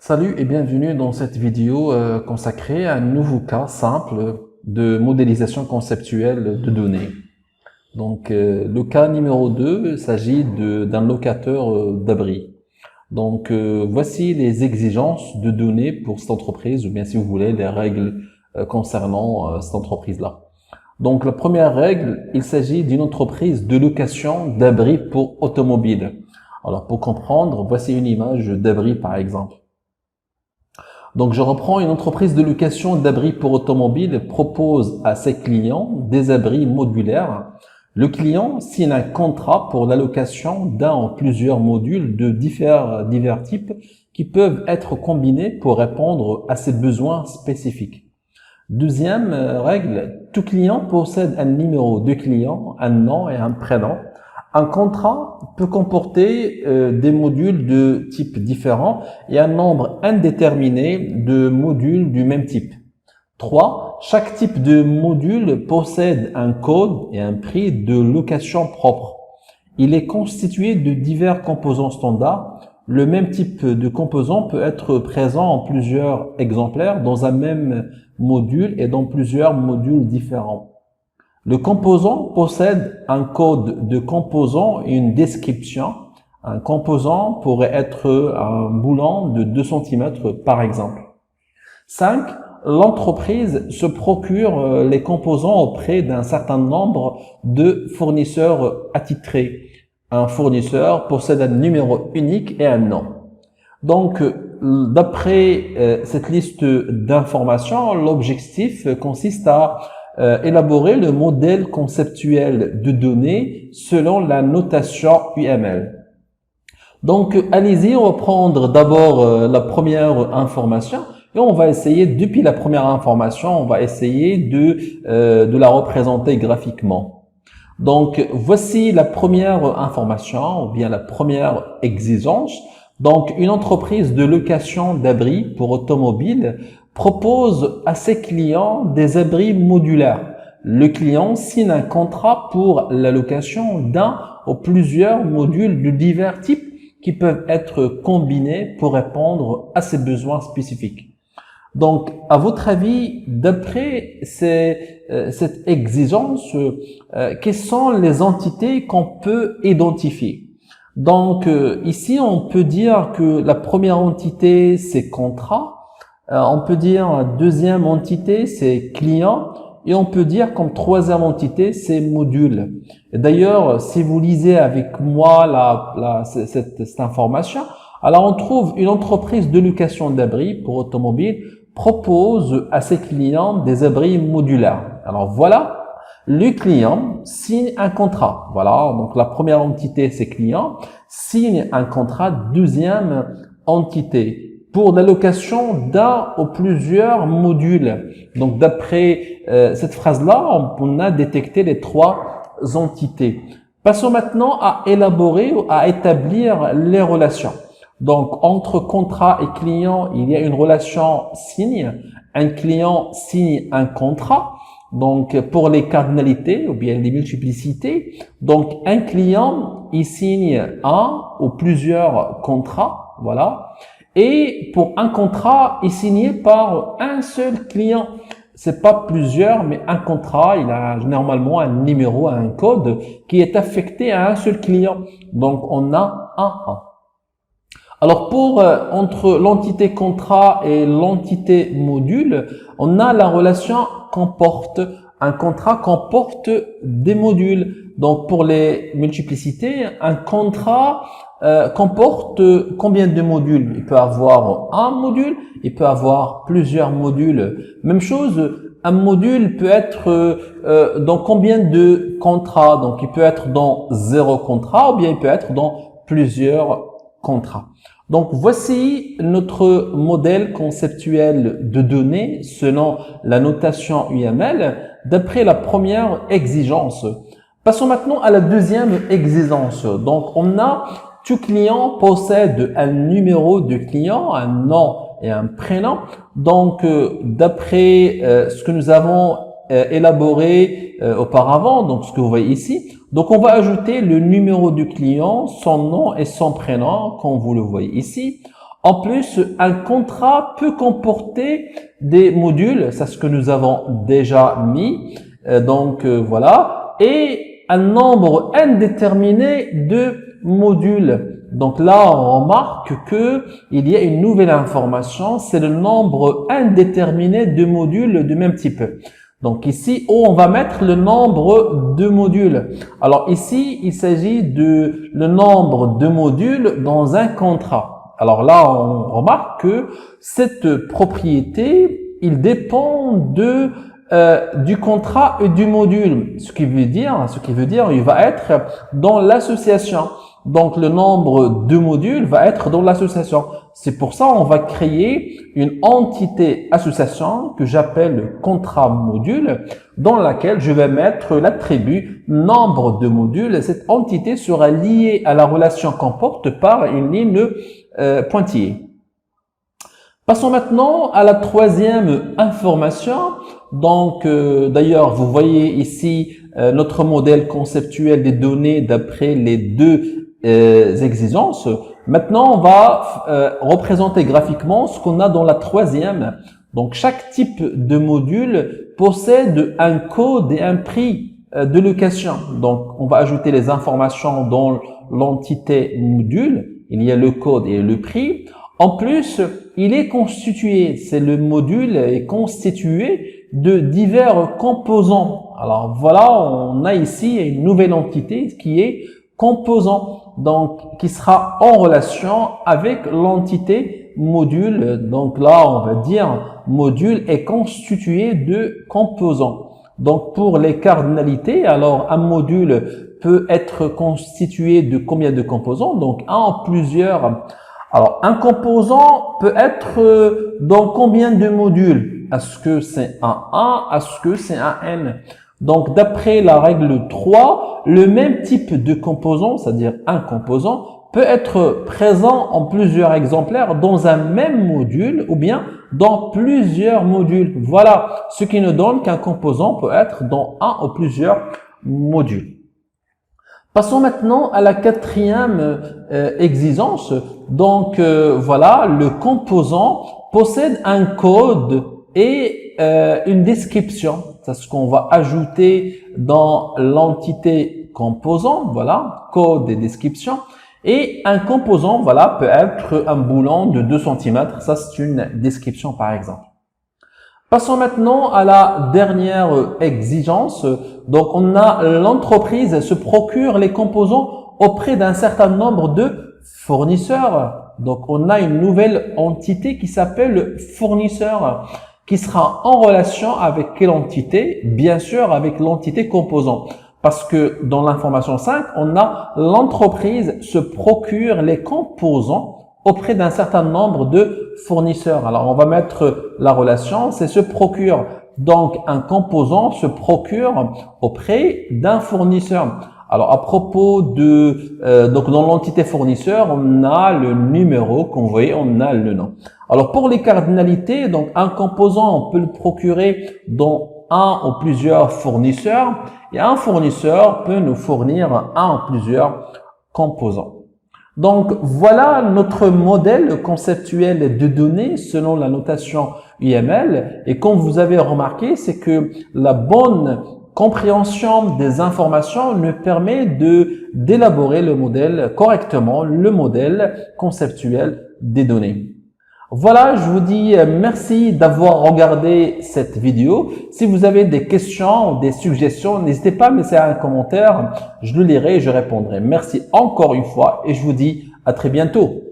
Salut et bienvenue dans cette vidéo consacrée à un nouveau cas simple de modélisation conceptuelle de données. Donc le cas numéro 2, il s'agit d'un locateur d'abri. Donc voici les exigences de données pour cette entreprise, ou bien si vous voulez, les règles concernant cette entreprise-là. Donc la première règle, il s'agit d'une entreprise de location d'abri pour automobiles. Alors pour comprendre, voici une image d'abri par exemple. Donc, je reprends, une entreprise de location d'abris pour automobiles propose à ses clients des abris modulaires. Le client signe un contrat pour l'allocation d'un ou plusieurs modules de divers types qui peuvent être combinés pour répondre à ses besoins spécifiques. Deuxième règle, tout client possède un numéro de client, un nom et un prénom. Un contrat peut comporter des modules de types différents et un nombre indéterminé de modules du même type. 3. Chaque type de module possède un code et un prix de location propre. Il est constitué de divers composants standards. Le même type de composant peut être présent en plusieurs exemplaires dans un même module et dans plusieurs modules différents. Le composant possède un code de composant et une description. Un composant pourrait être un boulon de 2 cm par exemple. 5. L'entreprise se procure les composants auprès d'un certain nombre de fournisseurs attitrés. Un fournisseur possède un numéro unique et un nom. Donc, d'après cette liste d'informations, l'objectif consiste à élaborer le modèle conceptuel de données selon la notation UML. Donc, allez-y, on va prendre d'abord la première information et on va essayer, depuis la première information, on va essayer de la représenter graphiquement. Donc, voici la première information, ou bien la première exigence. Donc, une entreprise de location d'abris pour automobiles propose à ses clients des abris modulaires. Le client signe un contrat pour la location d'un ou plusieurs modules de divers types qui peuvent être combinés pour répondre à ses besoins spécifiques. Donc, à votre avis, d'après cette exigence, quelles sont les entités qu'on peut identifier? Donc, ici, on peut dire que la première entité, c'est contrat. On peut dire deuxième entité, c'est client. Et on peut dire comme troisième entité, c'est module. D'ailleurs, si vous lisez avec moi cette information, alors on trouve une entreprise de location d'abris pour automobiles propose à ses clients des abris modulaires. Alors voilà, le client signe un contrat. Voilà, donc la première entité, c'est client, signe un contrat, deuxième entité, pour la location d'un ou plusieurs modules. Donc d'après cette phrase-là, on a détecté les trois entités. Passons maintenant à élaborer ou à établir les relations. Donc, entre contrat et client, il y a une relation signe. Un client signe un contrat. Donc, pour les cardinalités ou bien les multiplicités. Donc, un client, il signe un ou plusieurs contrats. Voilà. Et pour un contrat, il est signé par un seul client. C'est pas plusieurs, mais un contrat, il a normalement un numéro, un code qui est affecté à un seul client. Donc, on a un. Alors entre l'entité contrat et l'entité module, on a la relation comporte. Un contrat comporte des modules. Donc pour les multiplicités, un contrat comporte combien de modules? Il peut avoir un module, il peut avoir plusieurs modules. Même chose, un module peut être dans combien de contrats? Donc il peut être dans 0 contrat ou bien il peut être dans plusieurs contrats. Donc, voici notre modèle conceptuel de données selon la notation UML d'après la première exigence. Passons maintenant à la deuxième exigence. Donc, on a tout client possède un numéro de client, un nom et un prénom. Donc, d'après ce que nous avons élaboré auparavant, donc ce que vous voyez ici, donc on va ajouter le numéro du client, son nom et son prénom, comme vous le voyez ici. En plus, un contrat peut comporter des modules, c'est ce que nous avons déjà mis, voilà, et un nombre indéterminé de modules. Donc là, on remarque que il y a une nouvelle information, c'est le nombre indéterminé de modules du même type. Donc ici, on va mettre le nombre de modules. Alors ici, il s'agit de le nombre de modules dans un contrat. Alors là, on remarque que cette propriété, il dépend du contrat et du module. Ce qui veut dire, il va être dans l'association. Donc, le nombre de modules va être dans l'association. C'est pour ça on va créer une entité association que j'appelle contrat module, dans laquelle je vais mettre l'attribut nombre de modules. Cette entité sera liée à la relation qu'on porte par une ligne pointillée. Passons maintenant à la troisième information. Donc, d'ailleurs, vous voyez ici notre modèle conceptuel des données d'après les deux exigences. Maintenant, on va représenter graphiquement ce qu'on a dans la troisième. Donc, chaque type de module possède un code et un prix de location. Donc, on va ajouter les informations dans l'entité module. Il y a le code et le prix. En plus, il est constitué, le module est constitué de divers composants. Alors voilà, on a ici une nouvelle entité qui est composant, donc qui sera en relation avec l'entité module. Donc là, on va dire module est constitué de composants. Donc pour les cardinalités, alors un module peut être constitué de combien de composants? Donc un ou plusieurs. Alors, un composant peut être dans combien de modules? Est-ce que c'est un A? Est-ce que c'est un N? Donc, d'après la règle 3, le même type de composant, c'est-à-dire un composant, peut être présent en plusieurs exemplaires dans un même module ou bien dans plusieurs modules. Voilà ce qui nous donne qu'un composant peut être dans un ou plusieurs modules. Passons maintenant à la quatrième exigence. Donc voilà, le composant possède un code et une description. C'est ce qu'on va ajouter dans l'entité composant. Voilà, code et description. Et un composant, voilà, peut être un boulon de 2 cm. Ça, c'est une description par exemple. Passons maintenant à la dernière exigence. Donc, on a l'entreprise se procure les composants auprès d'un certain nombre de fournisseurs. Donc, on a une nouvelle entité qui s'appelle fournisseur, qui sera en relation avec quelle entité? Bien sûr, avec l'entité composant. Parce que dans l'information 5, on a l'entreprise se procure les composants auprès d'un certain nombre de fournisseurs. Alors, on va mettre la relation, c'est se procure. Donc, un composant se procure auprès d'un fournisseur. Alors, à propos donc dans l'entité fournisseur, on a le numéro qu'on voit, on a le nom. Alors, pour les cardinalités, donc un composant, on peut le procurer dans un ou plusieurs fournisseurs et un fournisseur peut nous fournir un ou plusieurs composants. Donc, voilà notre modèle conceptuel de données selon la notation UML. Et comme vous avez remarqué, c'est que la bonne compréhension des informations nous permet d'élaborer le modèle correctement, le modèle conceptuel des données. Voilà, je vous dis merci d'avoir regardé cette vidéo. Si vous avez des questions ou des suggestions, n'hésitez pas à me laisser un commentaire. Je le lirai et je répondrai. Merci encore une fois et je vous dis à très bientôt.